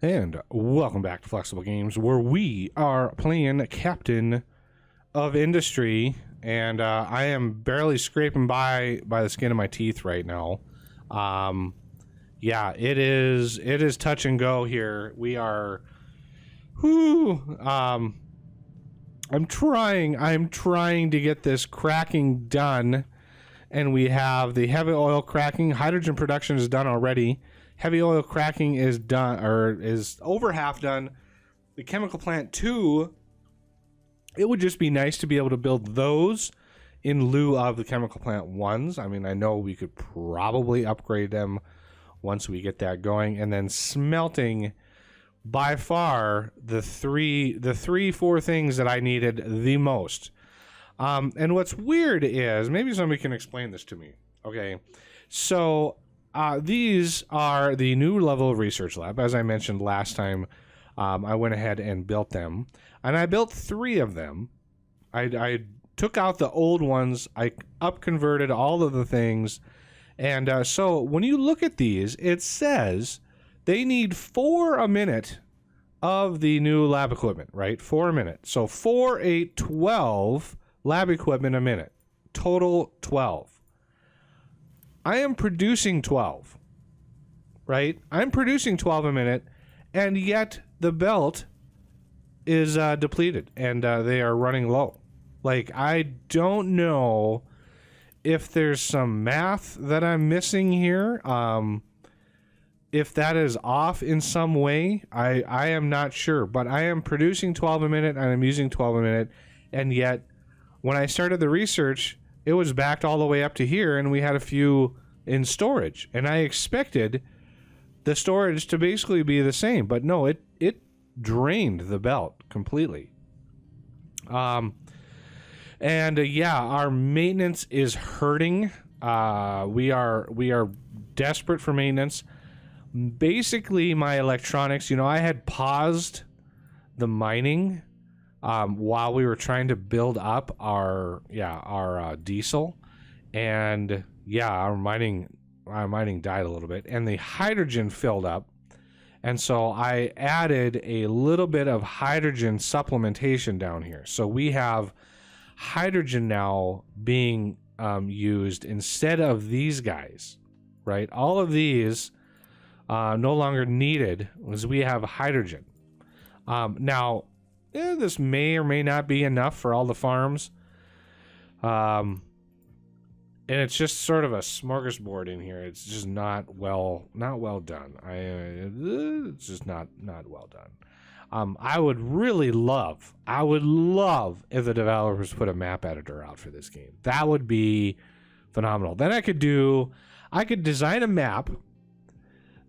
And welcome back to Flexible Games, where we are playing Captain of Industry, and I am barely scraping by the skin of my teeth right now. Yeah, it is touch and go here. We are, I'm trying to get this cracking done, and we have the heavy oil cracking. Hydrogen production is done already. Heavy oil cracking is done, or is over half done. The chemical plant 2, it would just be nice to be able to build those in lieu of the chemical plant 1s. I mean, I know we could probably upgrade them once we get that going. And then smelting, by far the four things that I needed the most. And what's weird is, maybe somebody can explain this to me. Okay, so these are the new level of research lab. As I mentioned last time, I went ahead and built them, and I built 3 of them. I took out the old ones, I up-converted all of the things, and so when you look at these, it says they need 4 a minute of the new lab equipment, right? 4 a minute. So 4, 8, 12 lab equipment a minute. Total 12. I am producing 12, right? I'm producing 12 a minute, and yet the belt is depleted, and they are running low. Like, I don't know if there's some math that I'm missing here. If that is off in some way, I am not sure. But I am producing 12 a minute, and I'm using 12 a minute, and yet when I started the research, it was backed all the way up to here, and we had a few in storage. And I expected the storage to basically be the same, but no, it drained the belt completely. Yeah, our maintenance is hurting. We are desperate for maintenance. Basically, my electronics, I had paused the mining while we were trying to build up our diesel, and our mining died a little bit, and the hydrogen filled up, and so I added a little bit of hydrogen supplementation down here. So we have hydrogen now being used instead of these guys, right? All of these no longer needed, as we have hydrogen. Now, this may or may not be enough for all the farms. And it's just sort of a smorgasbord in here. It's just not well done. It's just not well done. I would love if the developers put a map editor out for this game. That would be phenomenal. Then I could design a map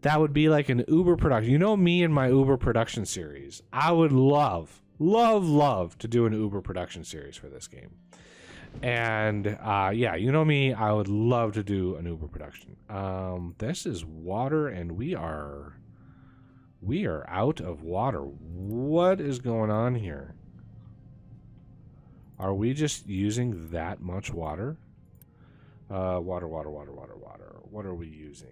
that would be like an Uber production. You know me and my Uber production series. I would love to do an Uber production series for this game. And you know me, I would love to do an Uber production. This is water, and we are out of water. What is going on here? Are we just using that much water? Water. What are we using?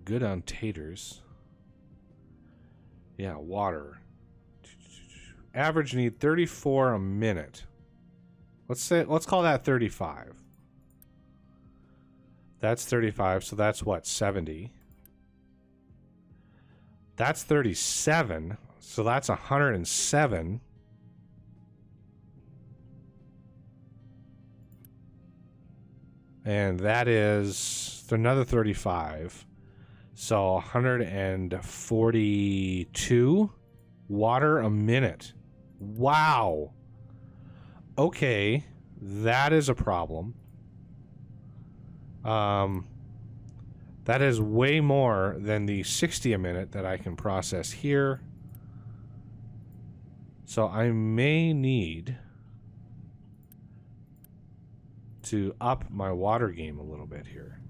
Good on taters. Yeah, water. Average need 34 a minute. Let's call that 35. That's 35, so that's what, 70. That's 37, so that's 107. And that is another 35. So 142 water a minute. Wow. Okay, that is a problem. That is way more than the 60 a minute that I can process here. So I may need to up my water game a little bit here.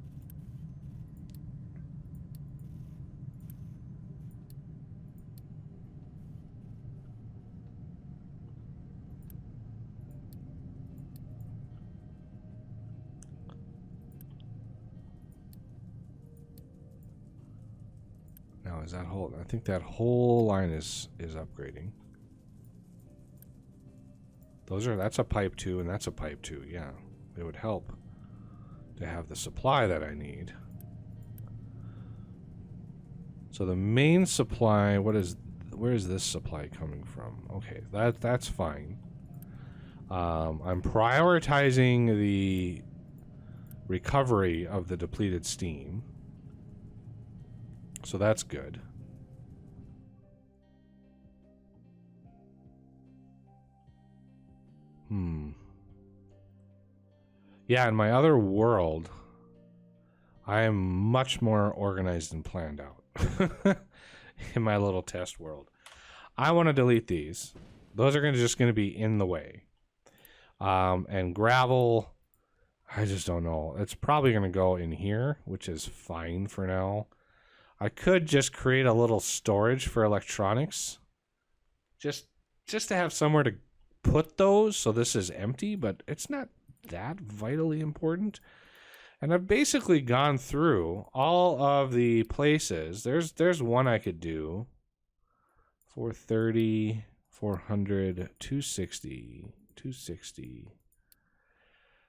Oh, is that whole? I think that whole line is upgrading. That's a pipe 2 and that's a pipe 2. Yeah, it would help to have the supply that I need. So the main supply, where is this supply coming from? Okay, that's fine. I'm prioritizing the recovery of the depleted steam. So that's good. Yeah, in my other world, I am much more organized and planned out. In my little test world. I want to delete these. Those are just going to be in the way. And gravel, I just don't know. It's probably going to go in here, which is fine for now. I could just create a little storage for electronics. Just to have somewhere to put those, so this is empty, but it's not that vitally important. And I've basically gone through all of the places. There's one I could do. 430, 400, 260, 260.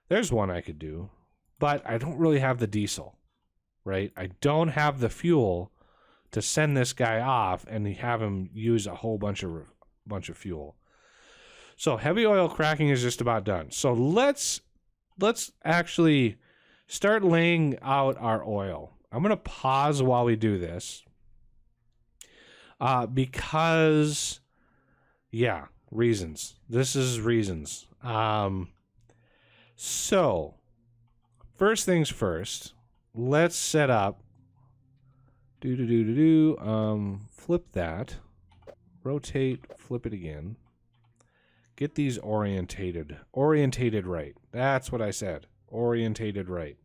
There's one I could do, but I don't really have the diesel, right? I don't have the fuel to send this guy off and have him use a whole bunch of fuel. So heavy oil cracking is just about done. So let's actually start laying out our oil. I'm going to pause while we do this. Because, yeah, reasons. This is reasons. So, first things first, let's set up. Flip that. Rotate, flip it again. Get these orientated right. That's what I said. Orientated right.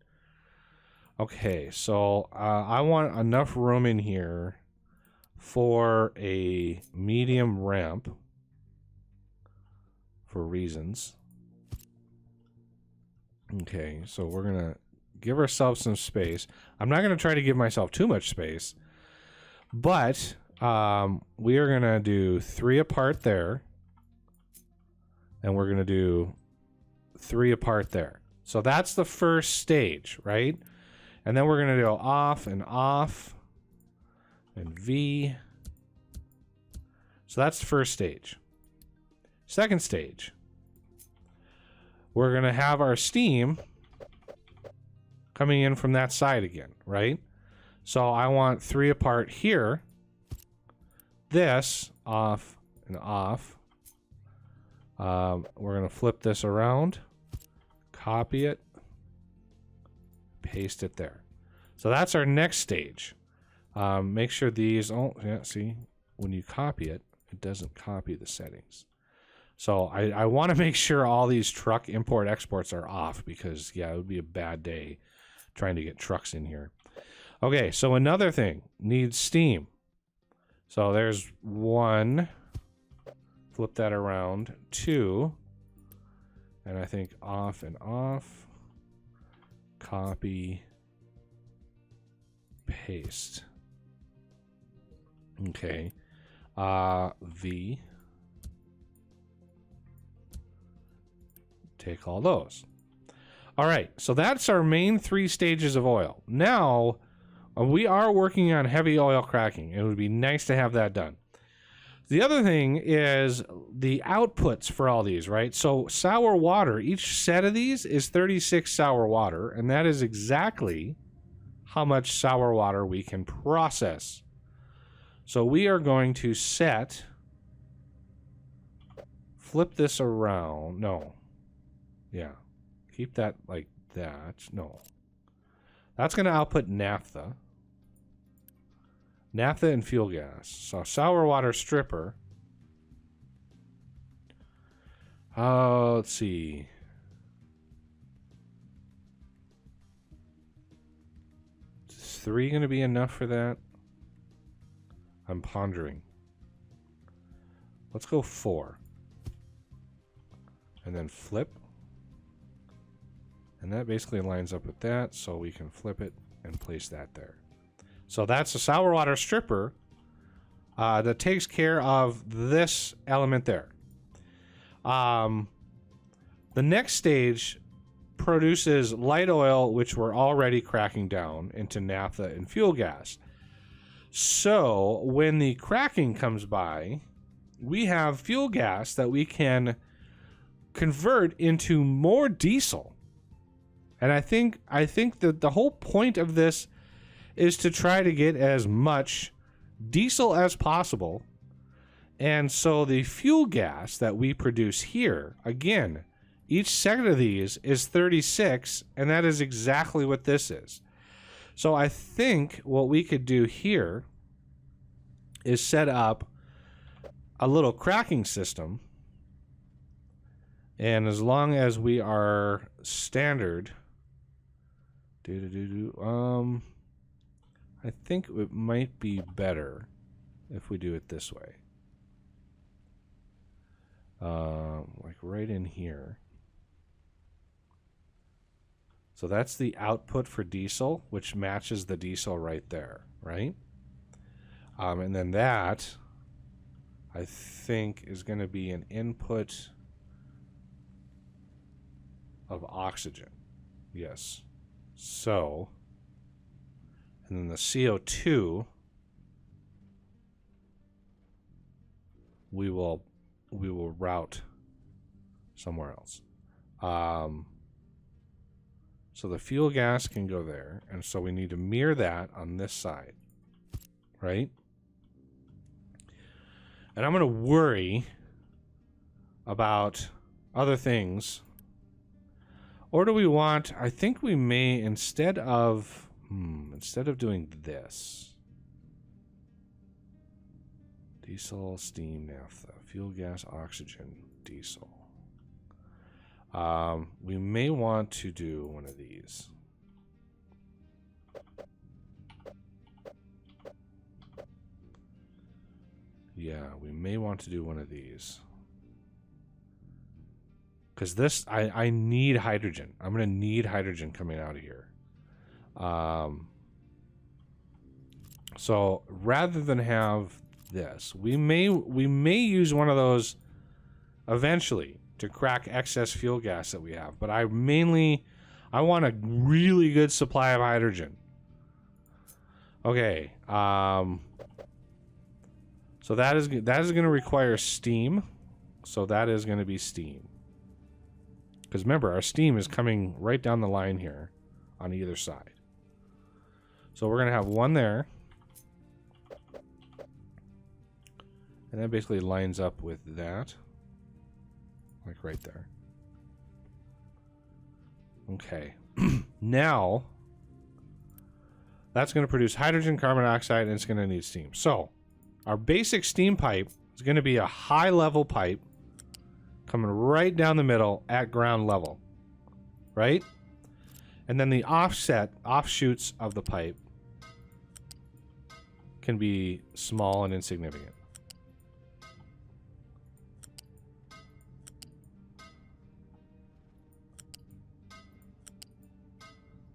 Okay, so I want enough room in here for a medium ramp for reasons. Okay, so we're going to give ourselves some space. I'm not going to try to give myself too much space, but we are going to do 3 apart there, and we're going to do 3 apart there. So that's the first stage, right? And then we're going to go off and V. So that's the first stage. Second stage, we're going to have our steam coming in from that side again, right? So I want 3 apart here. This off and off. We're going to flip this around, copy it, paste it there. So that's our next stage. Make sure these, oh, yeah, see, when you copy it, it doesn't copy the settings. So I want to make sure all these truck import exports are off because, yeah, it would be a bad day trying to get trucks in here. Okay, so another thing, needs steam. So there's 1, flip that around, 2, and I think off and off, copy, paste. Okay, V. Take all those. All right, so that's our main 3 stages of oil. Now, we are working on heavy oil cracking. It would be nice to have that done. The other thing is the outputs for all these, right? So sour water, each set of these is 36 sour water, and that is exactly how much sour water we can process. So we are going to flip this around. No. Yeah. Keep that like that. No. That's going to output naphtha. Naphtha and fuel gas. So sour water stripper. Let's see. Is 3 going to be enough for that? I'm pondering. Let's go 4. And then flip. And that basically lines up with that, so we can flip it and place that there. So that's a sour water stripper that takes care of this element there. The next stage produces light oil, which we're already cracking down into naphtha and fuel gas. So when the cracking comes by, we have fuel gas that we can convert into more diesel. And I think that the whole point of this is to try to get as much diesel as possible. And so the fuel gas that we produce here, again, each set of these is 36, and that is exactly what this is. So I think what we could do here is set up a little cracking system. And as long as we are standard, I think it might be better if we do it this way. Like right in here. So that's the output for diesel, which matches the diesel right there, right? And then that, I think, is going to be an input of oxygen. Yes. So, and then the CO2, we will route somewhere else. So the fuel gas can go there, and so we need to mirror that on this side, right? And I'm going to worry about other things. Or do we want, I think we may, instead of doing this, diesel, steam, naphtha, fuel gas, oxygen, diesel. We may want to do one of these. Yeah, we may want to do one of these. Because this, I need hydrogen. I'm going to need hydrogen coming out of here. So rather than have this, we may use one of those eventually to crack excess fuel gas that we have. But I want a really good supply of hydrogen. Okay. So that is going to require steam. So that is going to be steam. Because remember, our steam is coming right down the line here on either side. So we're going to have one there. And that basically lines up with that. Like right there. Okay. Now, that's going to produce hydrogen, carbon dioxide, and it's going to need steam. So, our basic steam pipe is going to be a high-level pipe coming right down the middle at ground level. Right? And then the offshoots of the pipe can be small and insignificant.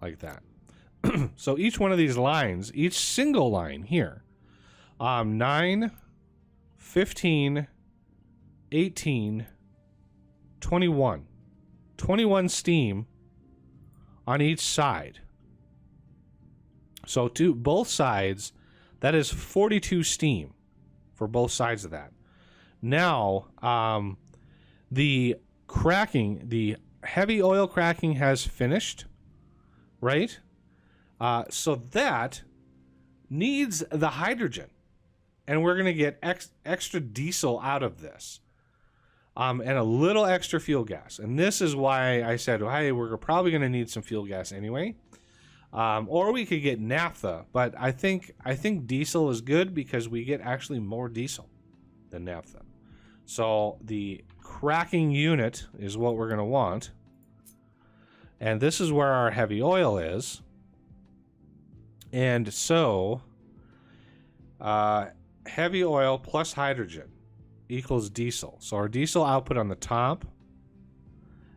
Like that. So each one of these lines, each single line here, 9, 15, 18, 21. 21 steam on each side. So to both sides, that is 42 steam for both sides of that. Now, the cracking, the heavy oil cracking has finished. Right? So that needs the hydrogen. And we're going to get extra diesel out of this. And a little extra fuel gas. And this is why I said, hey, we're probably going to need some fuel gas anyway. Or we could get naphtha. But I think diesel is good because we get actually more diesel than naphtha. So the cracking unit is what we're going to want. And this is where our heavy oil is. And so, heavy oil plus hydrogen equals diesel. So our diesel output on the top.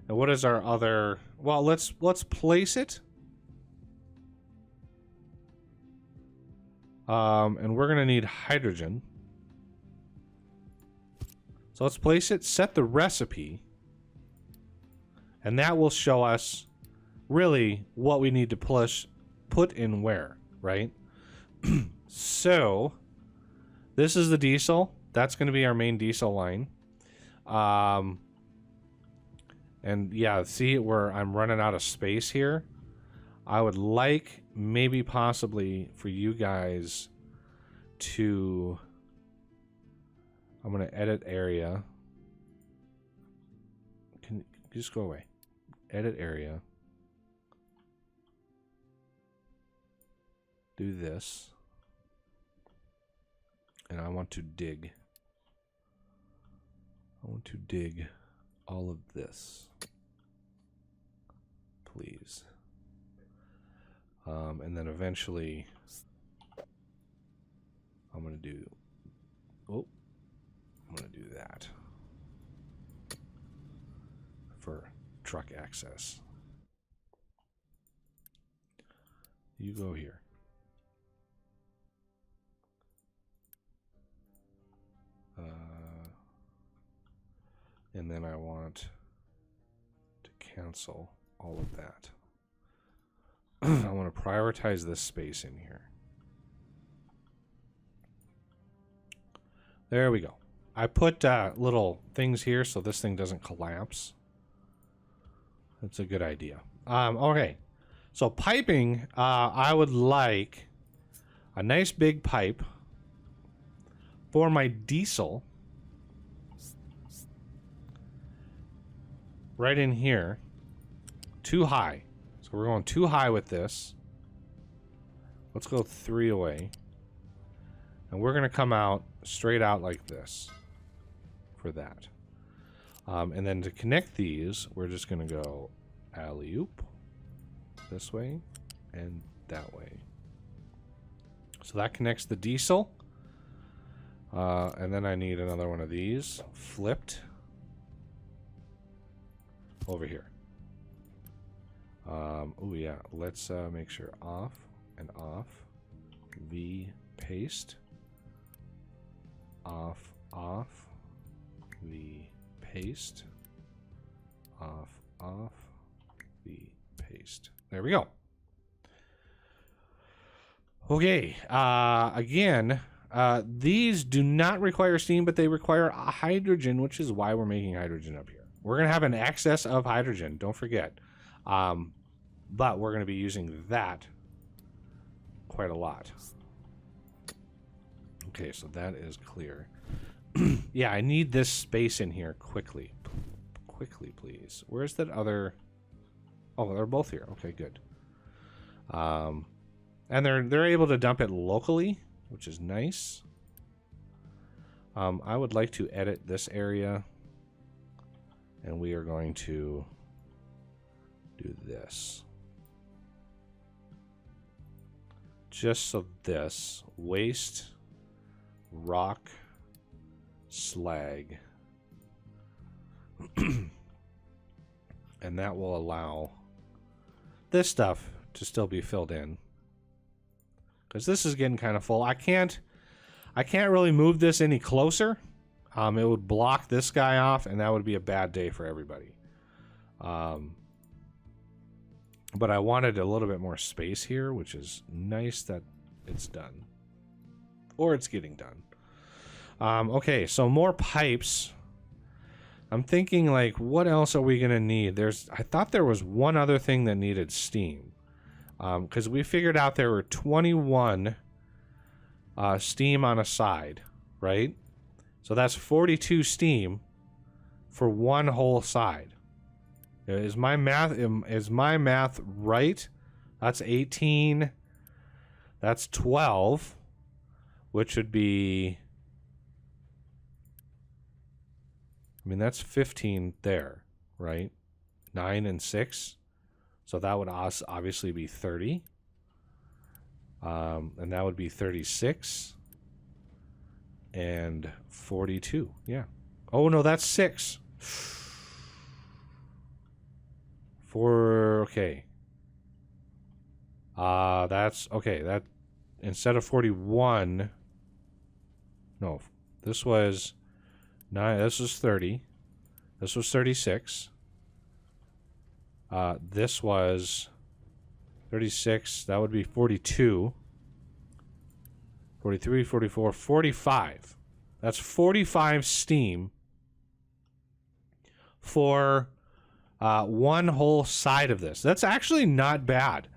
And what is our other? Well, let's place it. And we're going to need hydrogen. So let's place it, set the recipe, and that will show us really what we need to put in where, right? So this is the diesel. That's going to be our main diesel line. And yeah, see where I'm running out of space here. I would like maybe possibly for you guys to, I'm going to edit area. Can you just go away? Edit area. Do this. And I want to dig. I want to dig all of this. Please. And then eventually I'm going to do, oh, I'm going to do that for truck access. You go here. And then I want to cancel all of that. I want to prioritize this space in here. There we go. I put little things here so this thing doesn't collapse. That's a good idea. Okay. So piping, I would like a nice big pipe for my diesel. Right in here. Too high. So we're going too high with this. Let's go 3 away. And we're going to come out straight out like this for that. And then to connect these, we're just going to go alley-oop this way and that way. So that connects the diesel. And then I need another one of these flipped over here. Oh yeah, let's make sure off and off. V paste. Off, off. V paste. Off, off. V paste. There we go. Okay, again, these do not require steam, but they require hydrogen, which is why we're making hydrogen up here. We're going to have an excess of hydrogen, don't forget. But we're going to be using that quite a lot. Okay, so that is clear. Yeah, I need this space in here quickly. Quickly, please. Where's that other... Oh, they're both here. Okay, good. And they're able to dump it locally, which is nice. I would like to edit this area. And we are going to do this. Just so this waste, rock, slag, and that will allow this stuff to still be filled in. Because this is getting kind of full. I can't really move this any closer. It would block this guy off, and that would be a bad day for everybody. But I wanted a little bit more space here, which is nice that it's done. Or it's getting done. Okay, so more pipes. I'm thinking, like, what else are we going to need? I thought there was one other thing that needed steam. Because we figured out there were 21 steam on a side, right? So that's 42 steam for one whole side. Is my math right? That's 18. That's 12, which would be, I mean, that's 15 there, right? 9 and 6. So that would obviously be 30. And that would be 36. And 42. Yeah. Oh, no, that's 6. Okay. That's okay. That instead of 41, no, this was 9, this was 30, this was 36, this was 36, that would be 42, 43, 44, 45. That's 45 steam for one whole side of this. That's actually not bad.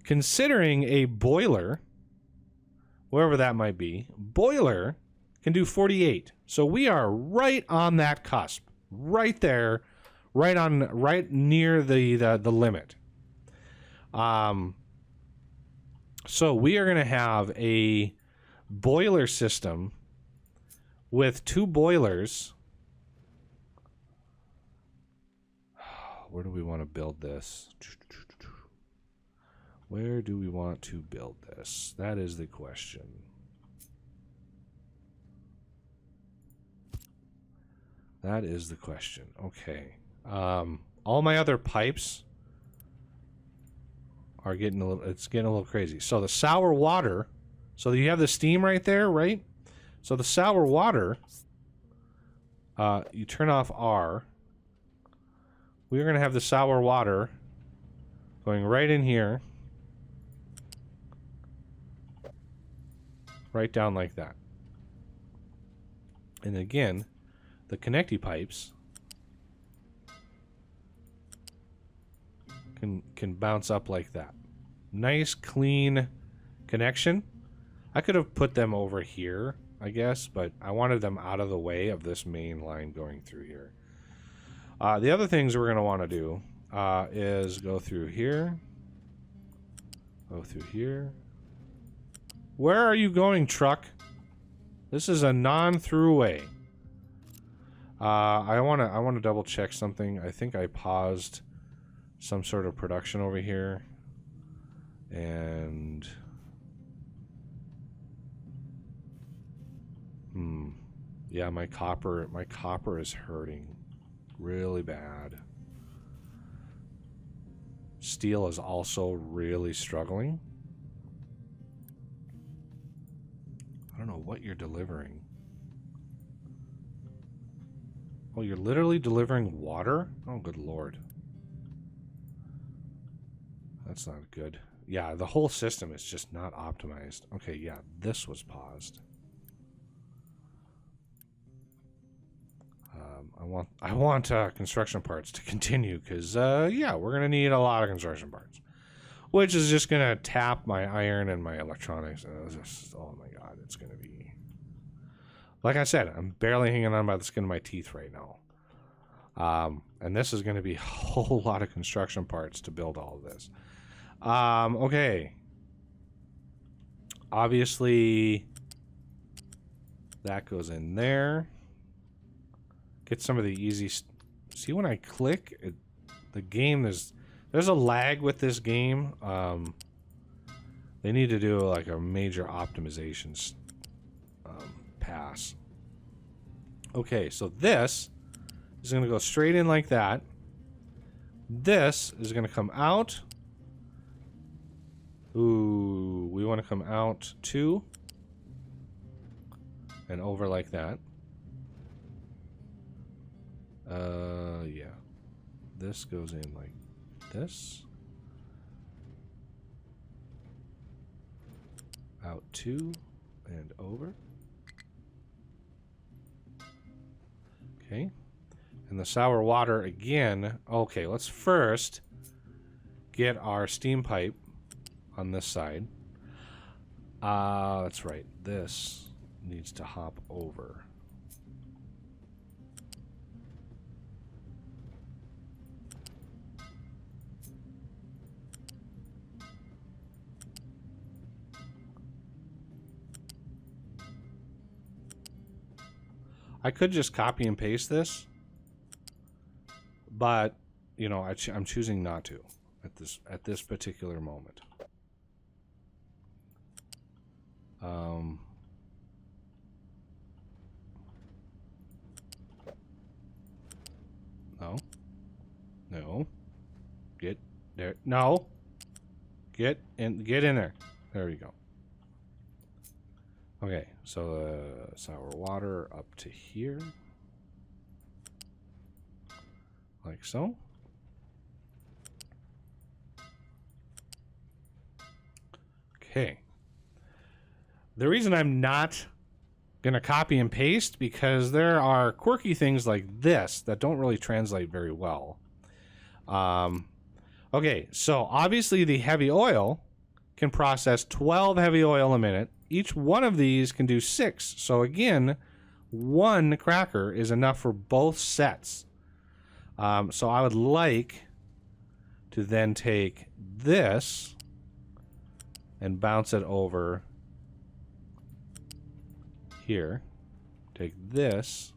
Considering a boiler, wherever that might be, boiler can do 48. So we are right on that cusp, right there, right near the limit. So we are going to have a boiler system with 2 boilers. Where do we want to build this? Where do we want to build this? That is the question. That is the question. Okay. All my other pipes are getting a little crazy. So the sour water, so you have the steam right there, right? So the sour water, you turn off R. We're going to have the sour water going right in here. Right down like that. And again, the connecty pipes can bounce up like that. Nice, clean connection. I could have put them over here, I guess, but I wanted them out of the way of this main line going through here. The other things we're going to want to do is go through here. Go through here. Where are you going, truck? This is a non-throughway. I want to double check something. I think I paused some sort of production over here. And yeah, my copper is hurting really bad. Steel is also really struggling. I don't know what you're delivering. Oh, you're literally delivering water? Oh, good lord. That's not good. Yeah, the whole system is just not optimized. Okay, yeah, this was paused. I want construction parts to continue because, yeah, we're going to need a lot of construction parts. Which is just going to tap my iron and my electronics. Oh my god, it's going to be... Like I said, I'm barely hanging on by the skin of my teeth right now. And this is going to be a whole lot of construction parts to build all of this. Okay. Obviously, that goes in there. Get some of the easy... See, when I click, the game, there's a lag with this game. They need to do like a major optimizations pass. Okay, so this is going to go straight in like that. This is going to come out. Ooh, we want to come out 2 and over like that. Yeah. This goes in like this. Out 2 and over. Okay. And the sour water again. Okay, let's first get our steam pipe on this side. That's right. This needs to hop over. I could just copy and paste this, but you know, I'm choosing not to at this particular moment. No. Get there. No. Get in there. There we go. Okay, so sour water up to here. Like so. Okay. The reason I'm not going to copy and paste, because there are quirky things like this that don't really translate very well. Okay, so obviously the heavy oil can process 12 heavy oil a minute. Each one of these can do 6. So again, one cracker is enough for both sets. So I would like to then take this and bounce it over here. Take this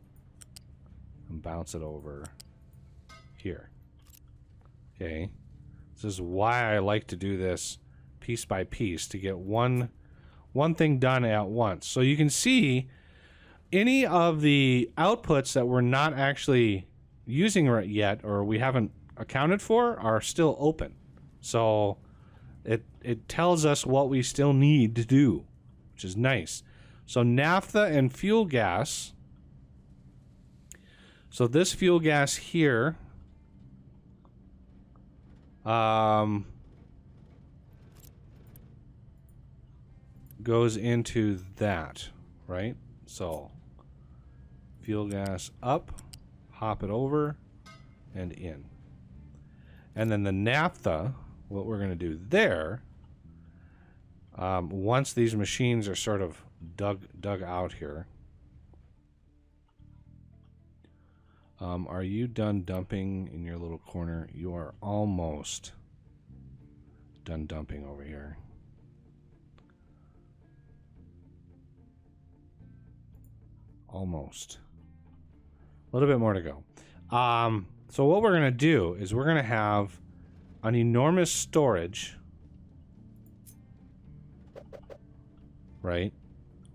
and bounce it over here. Okay. This is why I like to do this piece by piece, to get one thing done at once. So you can see any of the outputs that we're not actually using yet, or we haven't accounted for, are still open. So it tells us what we still need to do, which is nice. So naphtha and fuel gas. So this fuel gas here goes into that, right? So fuel gas up, hop it over, and in. And then the naphtha, what we're going to do there, once these machines are sort of dug out here. Are you done dumping in your little corner? You are almost done dumping over here. Almost. A little bit more to go. So what we're going to do is we're going to have an enormous storage, right?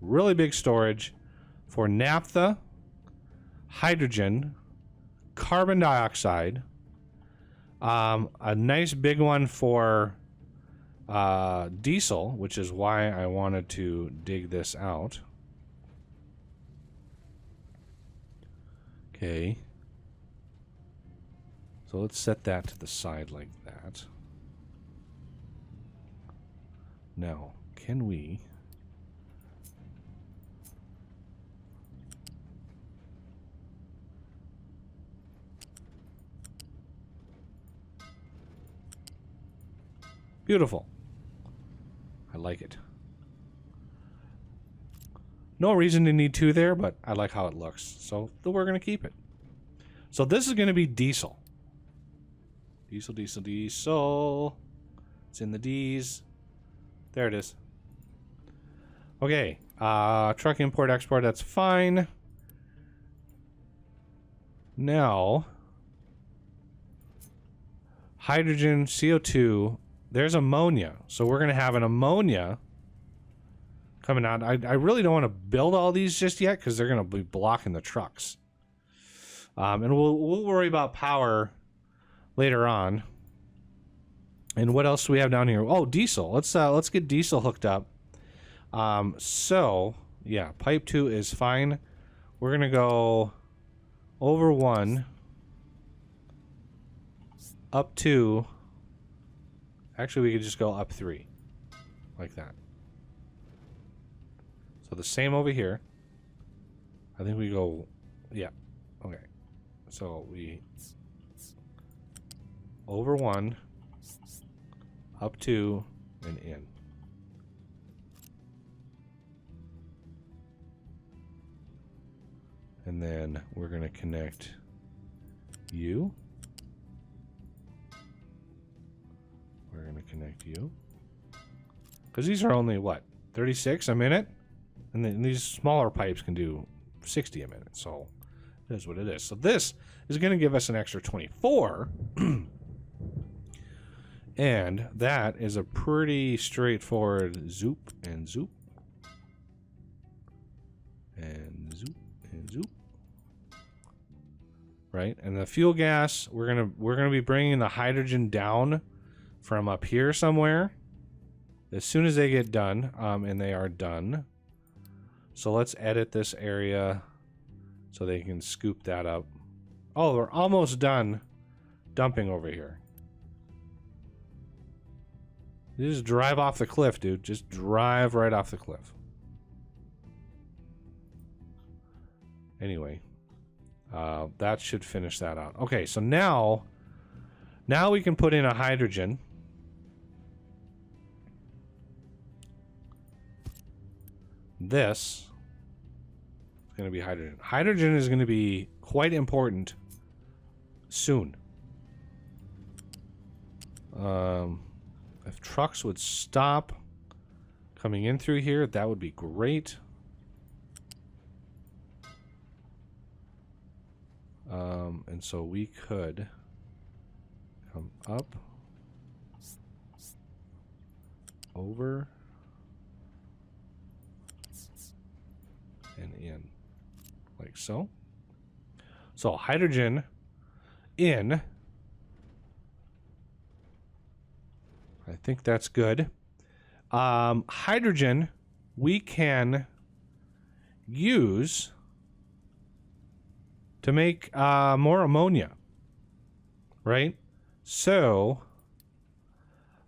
Really big storage for naphtha, hydrogen, carbon dioxide, a nice big one for diesel, which is why I wanted to dig this out. Okay. So let's set that to the side like that. Now, can we... Beautiful. I like it. No reason to need 2 there, but I like how it looks. So we're going to keep it. So this is going to be diesel. Diesel, diesel, diesel. It's in the D's. There it is. Okay. Truck import, export, that's fine. Now, hydrogen, CO2. There's ammonia. So we're going to have an ammonia coming out. I really don't want to build all these just yet because they're going to be blocking the trucks. And we'll worry about power later on. And what else do we have down here? Oh, diesel. Let's get diesel hooked up. So yeah, pipe 2 is fine. We're gonna go over 1, up 2. Actually, we could just go up 3, like that. So the same over here. I think we go, yeah, okay. So we over 1, up 2, and in. And then we're going to connect you. We're going to connect you. Because these are only, what, 36 a minute? And then these smaller pipes can do 60 a minute. So it is what it is. So this is going to give us an extra 24. And that is a pretty straightforward zoop and zoop. And zoop and zoop. Right? And the fuel gas, we're gonna be bringing the hydrogen down from up here somewhere. as soon as they get done, and they are done. So let's edit this area so they can scoop that up. Oh, we're almost done dumping over here. You just drive off the cliff, dude. Just drive right off the cliff. Anyway, that should finish that out. Okay, so now we can put in a hydrogen. This is going to be hydrogen. Hydrogen is going to be quite important soon. If trucks would stop coming in through here, that would be great. And so we could come up, over, and in, like so. So hydrogen in. I think that's good. Hydrogen we can use to make more ammonia, right? So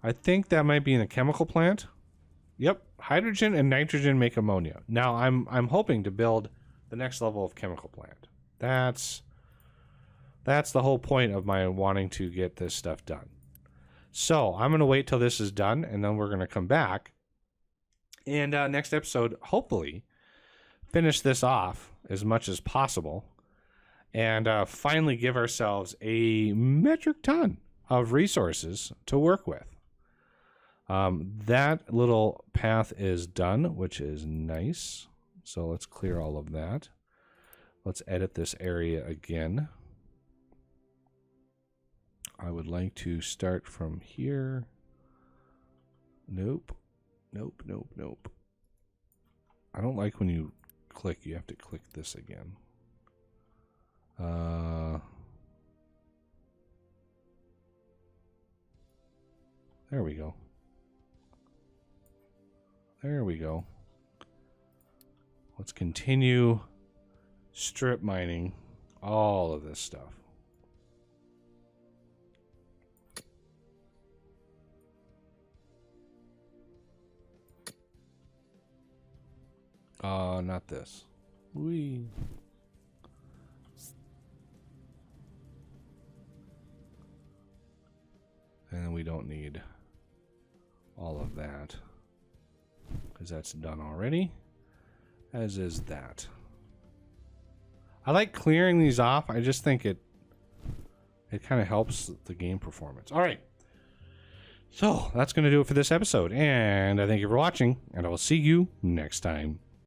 I think that might be in a chemical plant. Yep, hydrogen and nitrogen make ammonia. Now I'm hoping to build the next level of chemical plant. That's the whole point of my wanting to get this stuff done. So I'm going to wait till this is done, and then we're going to come back. And next episode, hopefully, finish this off as much as possible. And finally give ourselves a metric ton of resources to work with. That little path is done, which is nice. So let's clear all of that. Let's edit this area again. I would like to start from here. Nope. Nope, nope, nope. I don't like when you click, you have to click this again. There we go. There we go. Let's continue strip mining all of this stuff. Not this. Whee. And we don't need all of that, because that's done already, as is that. I like clearing these off. I just think it kind of helps the game performance. All right. So that's going to do it for this episode. And I thank you for watching, and I will see you next time.